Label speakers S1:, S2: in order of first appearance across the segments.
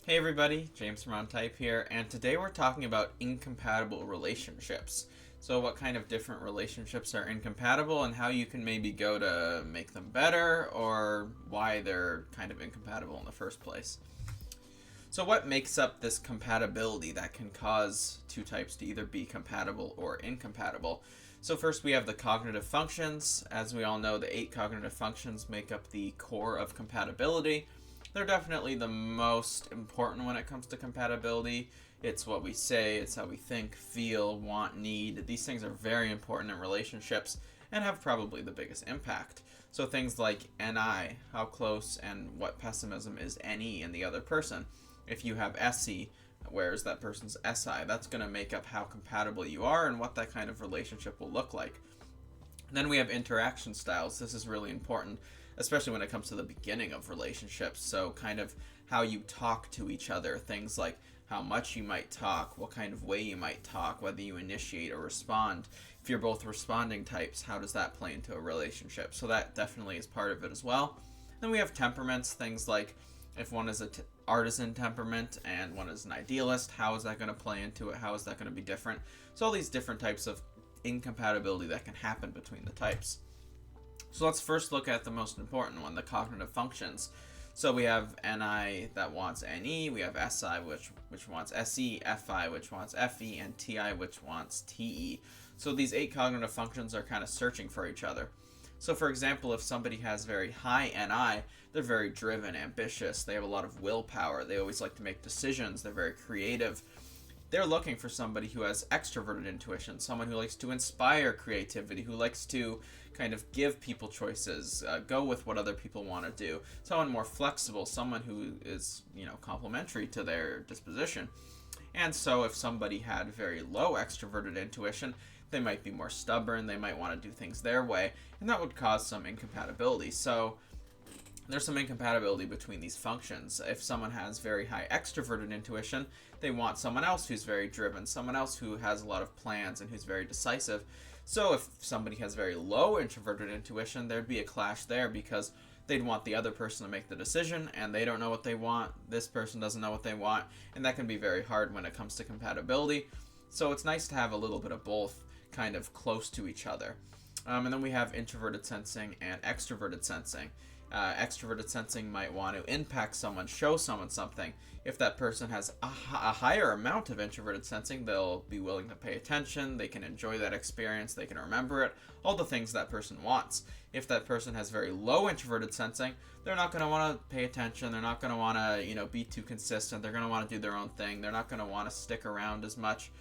S1: Hey everybody, James from On Type here, and today we're talking about incompatible relationships. So what kind of different relationships are incompatible and how you can maybe go to make them better or why they're kind of incompatible in the first place. So what makes up this compatibility that can cause two types to either be compatible or incompatible? So first we have the cognitive functions. As we all know, the 8 cognitive functions make up the core of compatibility. They're definitely the most important when it comes to compatibility. It's what we say, it's how we think, feel, want, need. These things are very important in relationships and have probably the biggest impact. So things like NI, how close and what pessimism is NE in the other person. If you have SE, where's that person's SI? That's going to make up how compatible you are and what that kind of relationship will look like. Then we have interaction styles. This is really important, especially when it comes to the beginning of relationships. So kind of how you talk to each other, things like how much you might talk, what kind of way you might talk, whether you initiate or respond. If you're both responding types, how does that play into a relationship? So that definitely is part of it as well. Then we have temperaments, things like if one is an artisan temperament and one is an idealist, how is that going to play into it? How is that going to be different? So all these different types of incompatibility that can happen between the types. So let's first look at the most important one, the cognitive functions. So we have NI that wants NE, we have SI which wants SE, FI which wants FE, and TI which wants TE. So these 8 cognitive functions are kind of searching for each other. So for example, if somebody has very high NI, they're very driven, ambitious, they have a lot of willpower, they always like to make decisions, they're very creative. They're looking for somebody who has extroverted intuition, someone who likes to inspire creativity, who likes to kind of give people choices, go with what other people want to do. Someone more flexible, someone who is, complementary to their disposition. And so if somebody had very low extroverted intuition, they might be more stubborn, they might want to do things their way, and that would cause some incompatibility. So there's some incompatibility between these functions. If someone has very high extroverted intuition, they want someone else who's very driven, someone else who has a lot of plans and who's very decisive. So if somebody has very low introverted intuition, there'd be a clash there because they'd want the other person to make the decision and they don't know what they want, this person doesn't know what they want, and that can be very hard when it comes to compatibility. So it's nice to have a little bit of both kind of close to each other. And then we have introverted sensing and extroverted sensing. Extroverted sensing might want to impact someone, show someone something. If that person has a higher amount of introverted sensing, they'll be willing to pay attention, they can enjoy that experience, they can remember it, all the things that person wants. If that person has very low introverted sensing, they're not going to want to pay attention, they're not going to want to, be too consistent, they're going to want to do their own thing, they're not going to want to stick around as much.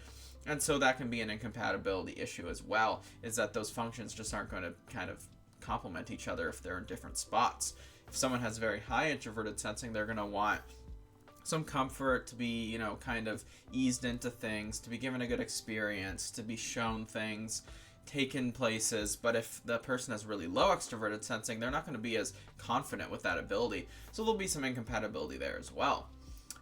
S1: And so that can be an incompatibility issue as well, is that those functions just aren't going to kind of complement each other if they're in different spots. If someone has very high introverted sensing, they're going to want some comfort, to be, kind of eased into things, to be given a good experience, to be shown things, taken places. But if the person has really low extroverted sensing, they're not going to be as confident with that ability. So there'll be some incompatibility there as well.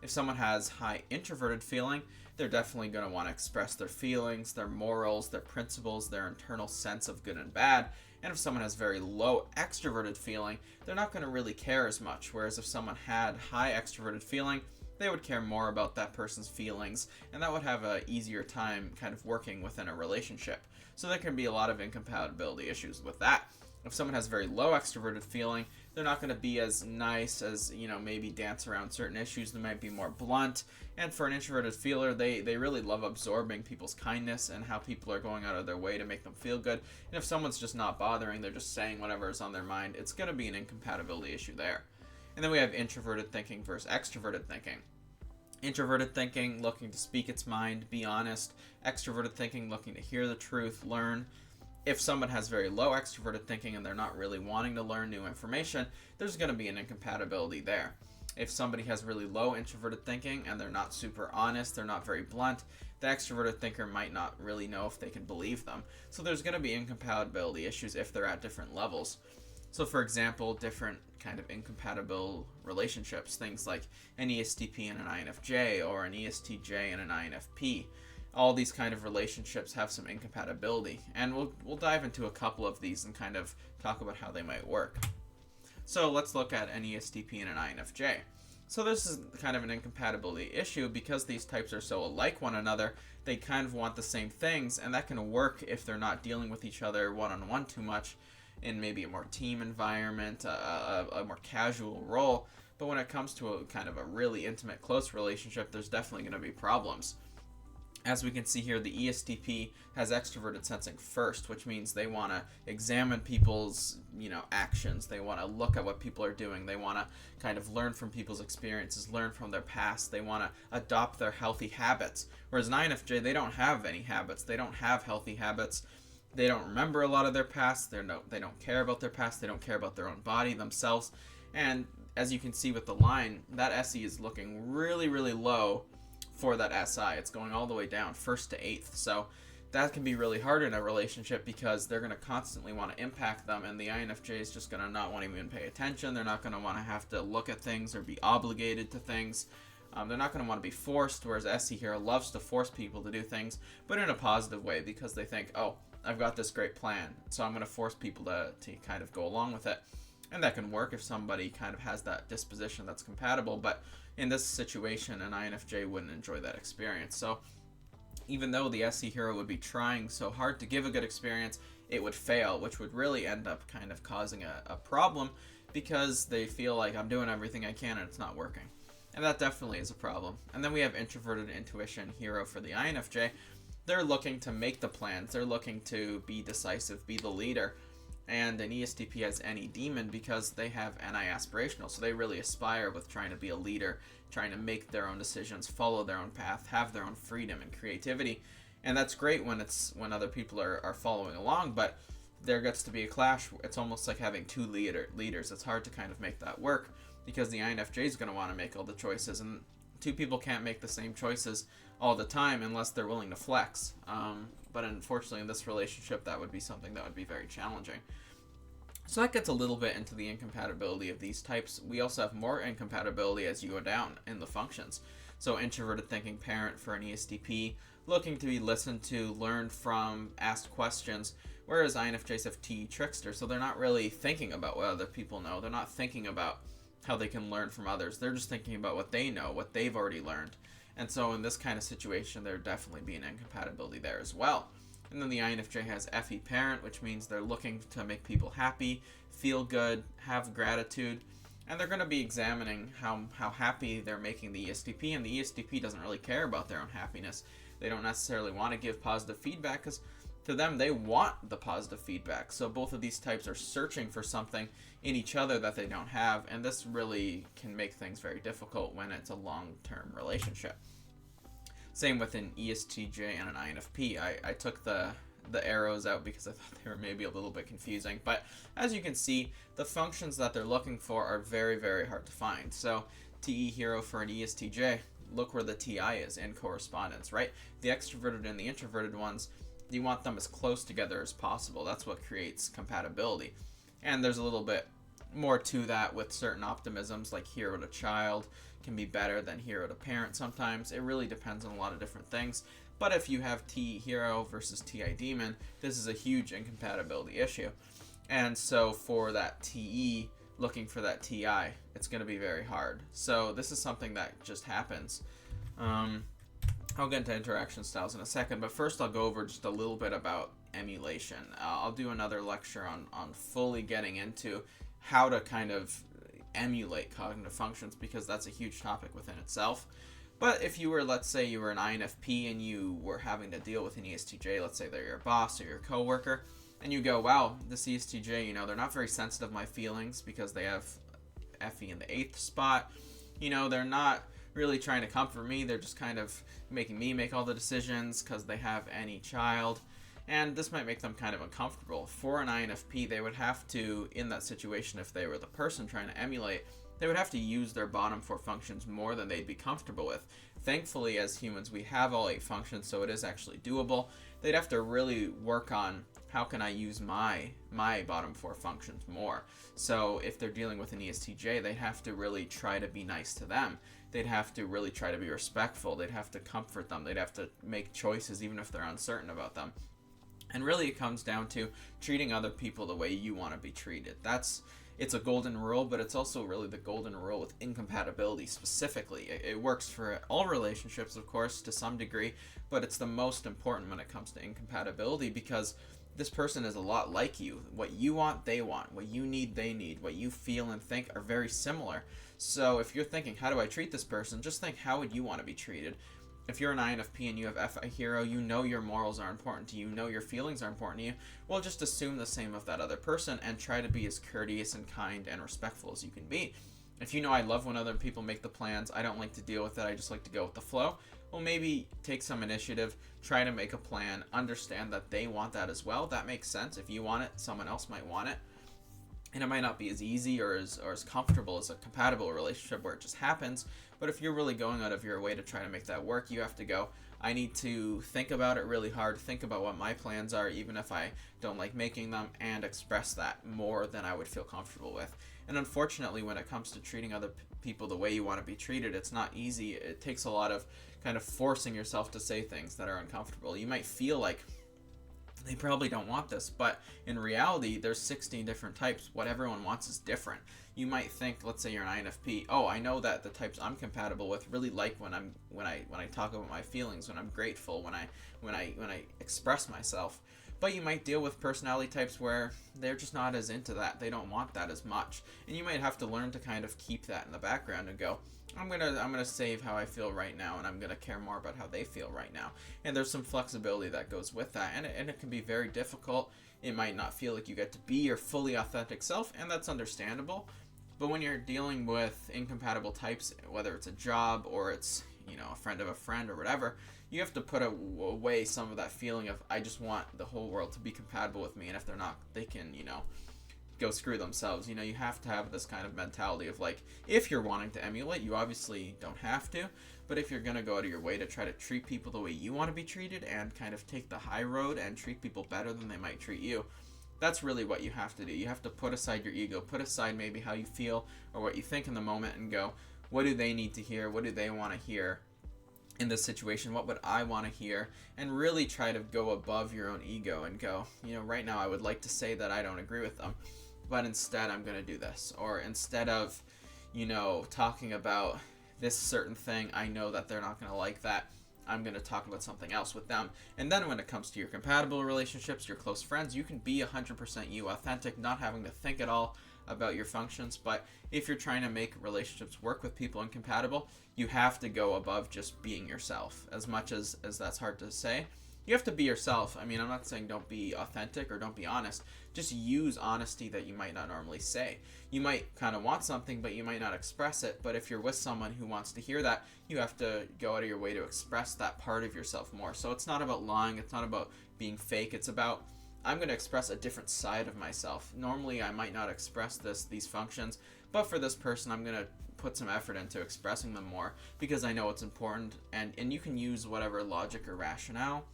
S1: If someone has high introverted feeling, they're definitely going to want to express their feelings, their morals, their principles, their internal sense of good and bad. And if someone has very low extroverted feeling, they're not going to really care as much. Whereas if someone had high extroverted feeling, they would care more about that person's feelings, and that would have an easier time kind of working within a relationship. So there can be a lot of incompatibility issues with that. If someone has very low extroverted feeling, they're not going to be as nice as, maybe dance around certain issues. They might be more blunt. And for an introverted feeler, they really love absorbing people's kindness and how people are going out of their way to make them feel good. And if someone's just not bothering, they're just saying whatever is on their mind, it's going to be an incompatibility issue there. And then we have introverted thinking versus extroverted thinking. Introverted thinking, looking to speak its mind, be honest. Extroverted thinking, looking to hear the truth, learn. If someone has very low extroverted thinking and they're not really wanting to learn new information, there's going to be an incompatibility there. If somebody has really low introverted thinking and they're not super honest, they're not very blunt, the extroverted thinker might not really know if they can believe them. So there's going to be incompatibility issues if they're at different levels. So for example, different kind of incompatible relationships, things like an ESTP and an INFJ, or an ESTJ and an INFP. All these kind of relationships have some incompatibility, and we'll dive into a couple of these and kind of talk about how they might work. So let's look at an ESTP and an INFJ. So this is kind of an incompatibility issue because these types are so alike one another. They kind of want the same things, and that can work if they're not dealing with each other one-on-one too much in maybe a more team environment, a more casual role. But when it comes to a kind of a really intimate, close relationship, there's definitely going to be problems. As we can see here, the ESTP has extroverted sensing first, which means they want to examine people's, actions. They want to look at what people are doing. They want to kind of learn from people's experiences, learn from their past. They want to adopt their healthy habits. Whereas an INFJ, they don't have any habits. They don't have healthy habits. They don't remember a lot of their past. They don't care about their past. They don't care about their own body, themselves. And as you can see with the line, that SE is looking really, really low for that SI. It's going all the way down, first to eighth. So that can be really hard in a relationship because they're going to constantly want to impact them, and the INFJ is just going to not want to even pay attention. They're not going to want to have to look at things or be obligated to things. They're not going to want to be forced, whereas SE here loves to force people to do things, but in a positive way because they think, oh, I've got this great plan, so I'm going to force people to kind of go along with it. And that can work if somebody kind of has that disposition that's compatible, but in this situation, an INFJ wouldn't enjoy that experience. So even though the SE hero would be trying so hard to give a good experience, it would fail, which would really end up kind of causing a problem because they feel like I'm doing everything I can and it's not working. And that definitely is a problem. And then we have introverted intuition hero for the INFJ. They're looking to make the plans. They're looking to be decisive, be the leader. And an ESTP has any demon because they have NI aspirational. So they really aspire with trying to be a leader, trying to make their own decisions, follow their own path, have their own freedom and creativity. And that's great when other people are following along, but there gets to be a clash. It's almost like having two leaders. It's hard to kind of make that work because the INFJ is going to want to make all the choices, and two people can't make the same choices all the time unless they're willing to flex. But unfortunately in this relationship that would be something that would be very challenging. So that gets a little bit into the incompatibility of these types. We also have more incompatibility as you go down in the functions. So introverted thinking parent for an ESTP, looking to be listened to, learned from, asked questions, whereas INFJs have TE trickster, so they're not really thinking about what other people know. They're not thinking about how they can learn from others. They're just thinking about what they know, what they've already learned. And so in this kind of situation, there'd definitely be an incompatibility there as well. And then the INFJ has FE parent, which means they're looking to make people happy, feel good, have gratitude, and they're going to be examining how happy they're making the ESTP, and the ESTP doesn't really care about their own happiness. They don't necessarily want to give positive feedback because to them they want the positive feedback. So both of these types are searching for something in each other that they don't have, and this really can make things very difficult when it's a long-term relationship. Same with an ESTJ and an INFP. I took the arrows out because I thought they were maybe a little bit confusing. But as you can see, the functions that they're looking for are very, very hard to find. So TE hero for an ESTJ, look where the TI is in correspondence, right? The extroverted and the introverted ones, you want them as close together as possible. That's what creates compatibility. And there's a little bit more to that with certain optimisms, like hero to child can be better than hero to parent sometimes. It really depends on a lot of different things. But if you have TE hero versus TI demon, this is a huge incompatibility issue. And so for that TE looking for that TI, it's going to be very hard. So this is something that just happens. I'll get into interaction styles in a second, but first I'll go over just a little bit about emulation. I'll do another lecture on fully getting into how to kind of emulate cognitive functions because that's a huge topic within itself. But if you were, let's say you were an INFP and you were having to deal with an ESTJ, let's say they're your boss or your coworker, and you go, wow, this ESTJ, they're not very sensitive to my feelings because they have FE in the 8th spot. They're not really trying to comfort me. They're just kind of making me make all the decisions because they have any child. And this might make them kind of uncomfortable. For an INFP, they would have to, in that situation, if they were the person trying to emulate, they would have to use their bottom 4 functions more than they'd be comfortable with. Thankfully, as humans, we have all 8 functions, so it is actually doable. They'd have to really work on how can I use my bottom 4 functions more. So if they're dealing with an ESTJ, they'd have to really try to be nice to them. They'd have to really try to be respectful. They'd have to comfort them. They'd have to make choices even if they're uncertain about them. And really it comes down to treating other people the way you want to be treated. That's it's a golden rule, but it's also really the golden rule with incompatibility specifically. It works for all relationships, of course, to some degree, but it's the most important when it comes to incompatibility, because this person is a lot like you. What you want, they want. What you need, they need. What you feel and think are very similar. So if you're thinking, how do I treat this person? Just think, how would you want to be treated? If you're an INFP and you have FI hero, you know your morals are important to you, know your feelings are important to you. Well, just assume the same of that other person and try to be as courteous and kind and respectful as you can be. If you know I love when other people make the plans, I don't like to deal with it, I just like to go with the flow. Well, maybe take some initiative, try to make a plan, understand that they want that as well. That makes sense. If you want it, someone else might want it. And it might not be as easy or as comfortable as a compatible relationship where it just happens. But if you're really going out of your way to try to make that work, you have to go, I need to think about it really hard, think about what my plans are, even if I don't like making them, and express that more than I would feel comfortable with. And unfortunately, when it comes to treating other people the way you want to be treated, it's not easy. It takes a lot of kind of forcing yourself to say things that are uncomfortable. You might feel like they probably don't want this, but in reality, there's 16 different types. What everyone wants is different. You might think, let's say you're an INFP, oh, I know that the types I'm compatible with really like when I talk about my feelings, when I'm grateful, when I express myself. But you might deal with personality types where they're just not as into that. They don't want that as much. And you might have to learn to kind of keep that in the background and go, I'm gonna save how I feel right now, and I'm gonna care more about how they feel right now. And there's some flexibility that goes with that, and it can be very difficult. It might not feel like you get to be your fully authentic self, and that's understandable. But when you're dealing with incompatible types, whether it's a job or it's, a friend of a friend or whatever, you have to put away some of that feeling of, I just want the whole world to be compatible with me, and if they're not, they can, go screw themselves. You have to have this kind of mentality of like, if you're wanting to emulate, you obviously don't have to, but if you're going to go out of your way to try to treat people the way you want to be treated and kind of take the high road and treat people better than they might treat you, that's really what you have to do. You have to put aside your ego, put aside maybe how you feel or what you think in the moment, and go, what do they need to hear? What do they want to hear in this situation? What would I want to hear? And really try to go above your own ego and go, right now I would like to say that I don't agree with them, but instead I'm going to do this. Or instead of, talking about this certain thing, I know that they're not going to like that. I'm going to talk about something else with them. And then when it comes to your compatible relationships, your close friends, you can be 100% you, authentic, not having to think at all about your functions. But if you're trying to make relationships work with people incompatible, you have to go above just being yourself. As much as that's hard to say, you have to be yourself. I mean, I'm not saying don't be authentic or don't be honest. Just use honesty that you might not normally say. You might kind of want something, but you might not express it. But if you're with someone who wants to hear that, you have to go out of your way to express that part of yourself more. So it's not about lying. It's not about being fake. It's about, I'm going to express a different side of myself. Normally, I might not express these functions, but for this person, I'm going to put some effort into expressing them more because I know it's important. And you can use whatever logic or rationale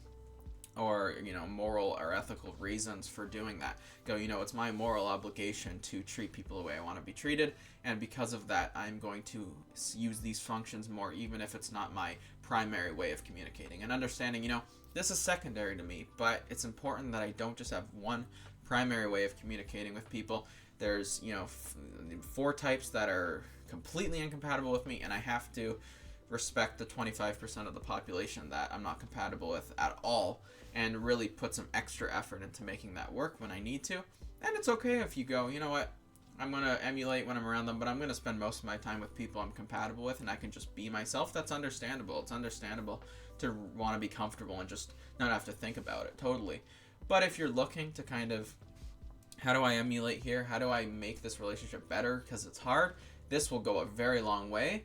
S1: or moral or ethical reasons for doing that. Go, it's my moral obligation to treat people the way I want to be treated, and because of that, I'm going to use these functions more, even if it's not my primary way of communicating. And understanding, this is secondary to me, but it's important that I don't just have one primary way of communicating with people. There's 4 types that are completely incompatible with me, and I have to respect the 25% of the population that I'm not compatible with at all, and really put some extra effort into making that work when I need to. And it's okay if you go, you know what, I'm going to emulate when I'm around them, but I'm going to spend most of my time with people I'm compatible with, and I can just be myself. That's understandable. It's understandable to want to be comfortable and just not have to think about it, totally. But if you're looking to kind of, how do I emulate here? How do I make this relationship better? Because it's hard. This will go a very long way.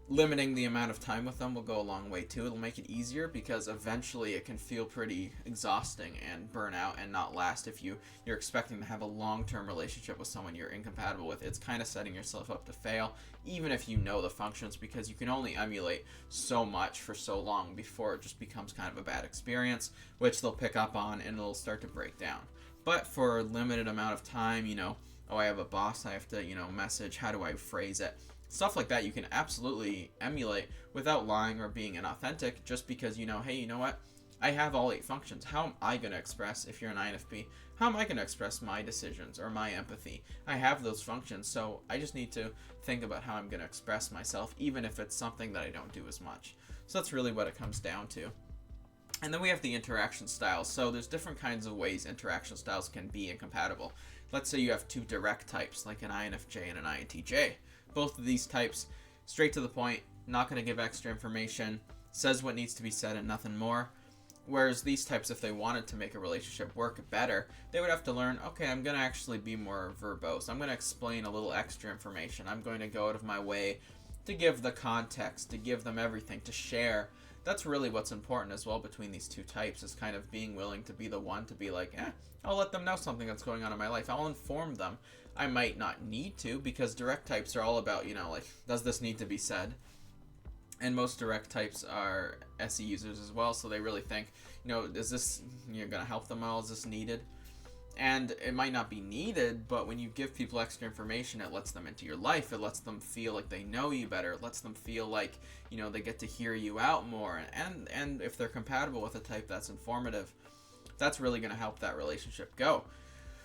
S1: Limiting the amount of time with them will go a long way too. It'll make it easier because eventually it can feel pretty exhausting and burn out and not last if you're expecting to have a long-term relationship with someone you're incompatible with. It's kind of setting yourself up to fail, even if you know the functions, because you can only emulate so much for so long before it just becomes kind of a bad experience, which they'll pick up on and it'll start to break down. But for a limited amount of time, I have a boss, I have to, message, how do I phrase it? Stuff like that you can absolutely emulate without lying or being inauthentic, just because hey, you know what? I have all 8 functions. How am I going to express, if you're an INFP, how am I going to express my decisions or my empathy? I have those functions, so I just need to think about how I'm going to express myself, even if it's something that I don't do as much. So that's really what it comes down to. And then we have the interaction styles. So there's different kinds of ways interaction styles can be incompatible. Let's say you have 2 direct types, like an INFJ and an INTJ. Both of these types, straight to the point, not going to give extra information, says what needs to be said and nothing more. Whereas these types, if they wanted to make a relationship work better, they would have to learn, okay, I'm going to actually be more verbose. I'm going to explain a little extra information. I'm going to go out of my way to give the context, to give them everything, to share. That's really what's important as well between these 2 types, is kind of being willing to be the one to be like, I'll let them know something that's going on in my life. I'll inform them. I might not need to, because direct types are all about, like, does this need to be said? And most direct types are SE users as well, so they really think, is this, you're going to help them all? Is this needed? And it might not be needed, but when you give people extra information, it lets them into your life. It lets them feel like they know you better. It lets them feel like, they get to hear you out more. And if they're compatible with a type that's informative, that's really going to help that relationship go.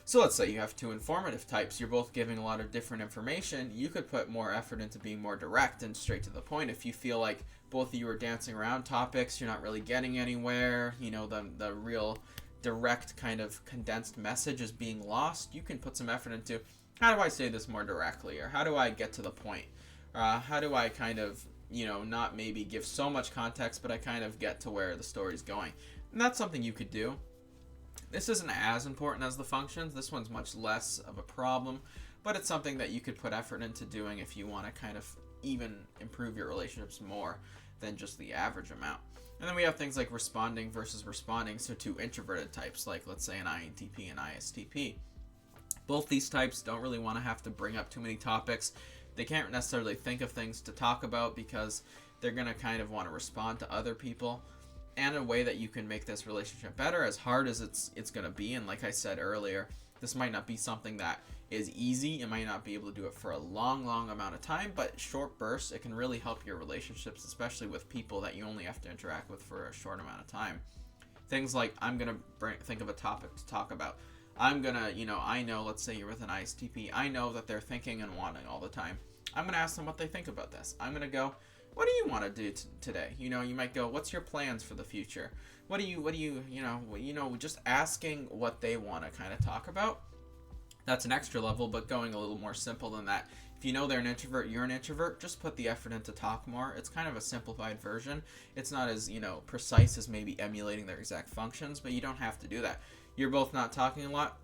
S1: So let's say you have 2 informative types. You're both giving a lot of different information. You could put more effort into being more direct and straight to the point. If you feel like both of you are dancing around topics, you're not really getting anywhere, the real direct kind of condensed message is being lost, you can put some effort into, how do I say this more directly? Or how do I get to the point? How do I kind of, not maybe give so much context, but I kind of get to where the story's going? And that's something you could do. This isn't as important as the functions. This one's much less of a problem, but it's something that you could put effort into doing if you want to kind of even improve your relationships more than just the average amount. And then we have things like responding versus responding, so 2 introverted types, like let's say an INTP and ISTP. Both these types don't really want to have to bring up too many topics. They can't necessarily think of things to talk about because they're going to kind of want to respond to other people. And a way that you can make this relationship better, as hard as it's going to be, and like I said earlier, this might not be something that is easy. You might not be able to do it for a long amount of time, but short bursts, it can really help your relationships, especially with people that you only have to interact with for a short amount of time. Things like, I'm going to think of a topic to talk about. I'm going to, I know, let's say you're with an ISTP, I know that they're thinking and wanting all the time. I'm going to ask them what they think about this. I'm going to go, what do you want to do today? You might go, what's your plans for the future? What do you, just asking what they want to kind of talk about. That's an extra level, but going a little more simple than that. If you know they're an introvert, you're an introvert, just put the effort in to talk more. It's kind of a simplified version. It's not as, precise as maybe emulating their exact functions, but you don't have to do that. You're both not talking a lot.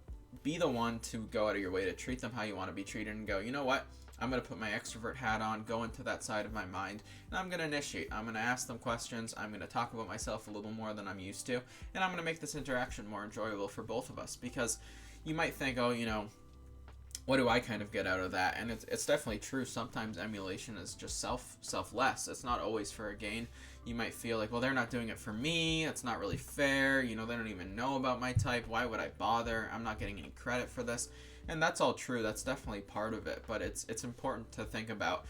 S1: Be the one to go out of your way to treat them how you want to be treated and go, you know what? I'm going to put my extrovert hat on, go into that side of my mind, and I'm going to initiate. I'm going to ask them questions. I'm going to talk about myself a little more than I'm used to, and I'm going to make this interaction more enjoyable for both of us, because you might think, oh, what do I kind of get out of that? And it's definitely true. Sometimes emulation is just selfless. It's not always for a gain. You might feel like, well, they're not doing it for me. It's not really fair. They don't even know about my type. Why would I bother? I'm not getting any credit for this. And that's all true. That's definitely part of it. But it's important to think about,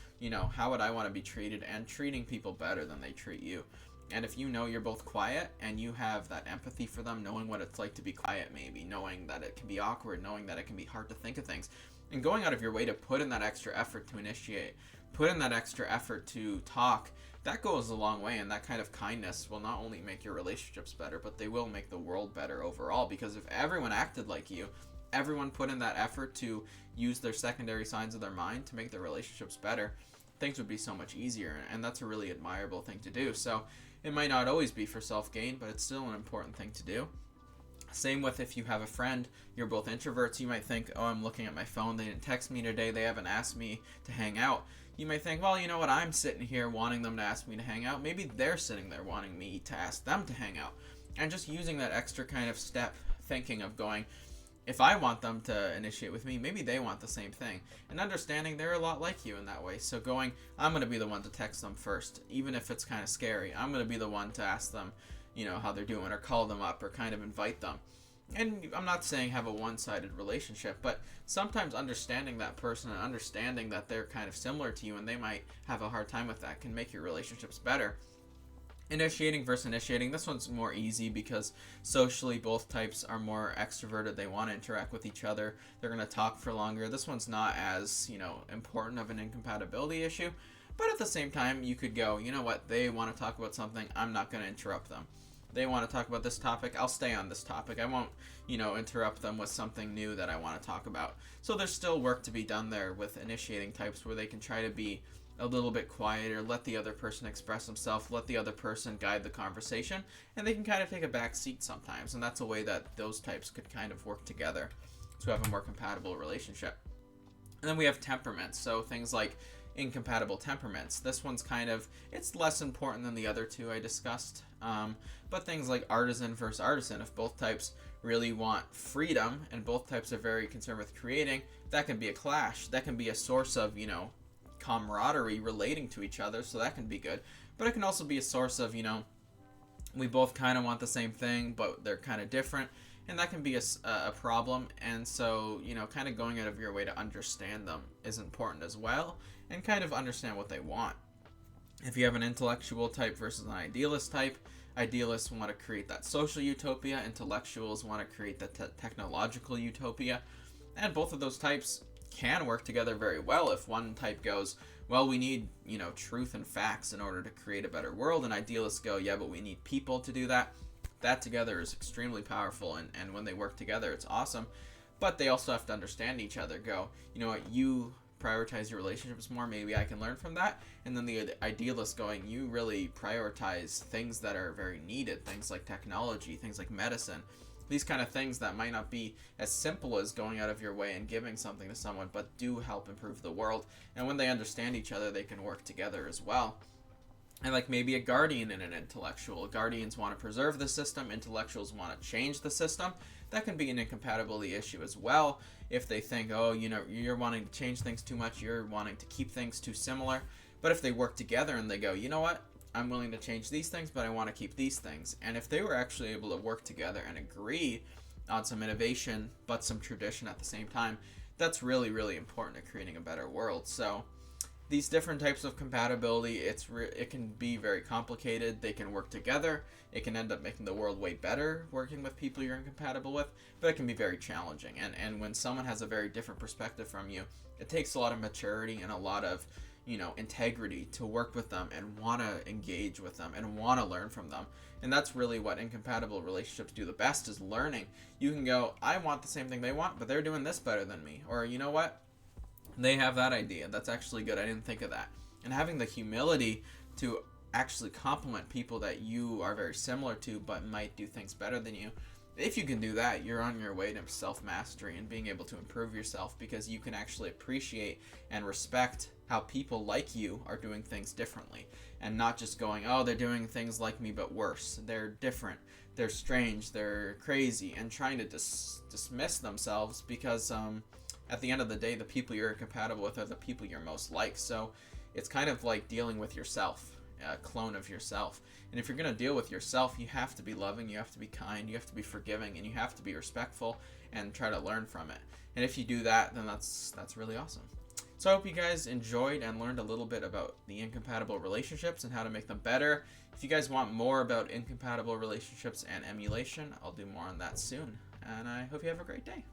S1: how would I want to be treated, and treating people better than they treat you. And if you're both quiet and you have that empathy for them, knowing what it's like to be quiet, maybe knowing that it can be awkward, knowing that it can be hard to think of things, and going out of your way to put in that extra effort to initiate, put in that extra effort to talk, that goes a long way. And that kind of kindness will not only make your relationships better, but they will make the world better overall. Because if everyone acted like you, everyone put in that effort to use their secondary signs of their mind to make their relationships better, things would be so much easier. And that's a really admirable thing to do. So it might not always be for self-gain, but it's still an important thing to do. Same with if you have a friend, you're both introverts, you might think, oh, I'm looking at my phone, they didn't text me today, they haven't asked me to hang out. You might think, well, you know what, I'm sitting here wanting them to ask me to hang out. Maybe they're sitting there wanting me to ask them to hang out. And just using that extra kind of step thinking of going, if I want them to initiate with me, maybe they want the same thing. And understanding they're a lot like you in that way. So going, I'm going to be the one to text them first, even if it's kind of scary. I'm going to be the one to ask them, how they're doing, or call them up, or kind of invite them. And I'm not saying have a one-sided relationship, but sometimes understanding that person and understanding that they're kind of similar to you and they might have a hard time with that can make your relationships better. Initiating versus initiating. This one's more easy because socially both types are more extroverted. They want to interact with each other. They're going to talk for longer. This one's not as, important of an incompatibility issue. But at the same time, you could go, you know what, they want to talk about something. I'm not going to interrupt them. They want to talk about this topic. I'll stay on this topic. I won't, interrupt them with something new that I want to talk about. So there's still work to be done there with initiating types where they can try to be a little bit quieter, let the other person express himself, let the other person guide the conversation, and they can kind of take a back seat sometimes, and that's a way that those types could kind of work together to have a more compatible relationship. And then we have temperaments, so things like incompatible temperaments. This one's it's less important than the other two I discussed, but things like artisan versus artisan, if both types really want freedom and both types are very concerned with creating, that can be a clash. That can be a source of, camaraderie relating to each other, so that can be good. But it can also be a source of, we both kind of want the same thing, but they're kind of different, and that can be a problem. And so, kind of going out of your way to understand them is important as well, and kind of understand what they want. If you have an intellectual type versus an idealist type, idealists want to create that social utopia, intellectuals want to create the technological utopia, and both of those types can work together very well. If one type goes, well, we need, truth and facts in order to create a better world, and idealists go, yeah, but we need people to do that. That together is extremely powerful, and when they work together, it's awesome. But they also have to understand each other, go, you know what, you prioritize your relationships more, maybe I can learn from that. And then the idealist going, you really prioritize things that are very needed, things like technology, things like medicine, these kind of things that might not be as simple as going out of your way and giving something to someone, but do help improve the world. And when they understand each other, they can work together as well. And like maybe a guardian and an intellectual. Guardians want to preserve the system, intellectuals want to change the system. That can be an incompatibility issue as well. If they think, oh, you're wanting to change things too much, you're wanting to keep things too similar. But if they work together and they go, you know what, I'm willing to change these things, but I want to keep these things. And if they were actually able to work together and agree on some innovation, but some tradition at the same time, that's really, really important to creating a better world. So these different types of compatibility, it can be very complicated. They can work together. It can end up making the world way better working with people you're incompatible with, but it can be very challenging. And when someone has a very different perspective from you, it takes a lot of maturity and a lot of integrity to work with them and want to engage with them and want to learn from them. And that's really what incompatible relationships do the best, is learning. You can go, I want the same thing they want, but they're doing this better than me. Or you know what? They have that idea. That's actually good. I didn't think of that. And having the humility to actually compliment people that you are very similar to but might do things better than you. If you can do that, you're on your way to self-mastery and being able to improve yourself, because you can actually appreciate and respect how people like you are doing things differently, and not just going, oh, they're doing things like me but worse. They're different. They're strange. They're crazy, and trying to dismiss themselves, because at the end of the day, the people you're compatible with are the people you're most like. So it's kind of like dealing with yourself, a clone of yourself. And if you're going to deal with yourself, you have to be loving, you have to be kind, you have to be forgiving, and you have to be respectful and try to learn from it. And if you do that, then that's really awesome. So I hope you guys enjoyed and learned a little bit about the incompatible relationships and how to make them better. If you guys want more about incompatible relationships and emulation, I'll do more on that soon. And I hope you have a great day.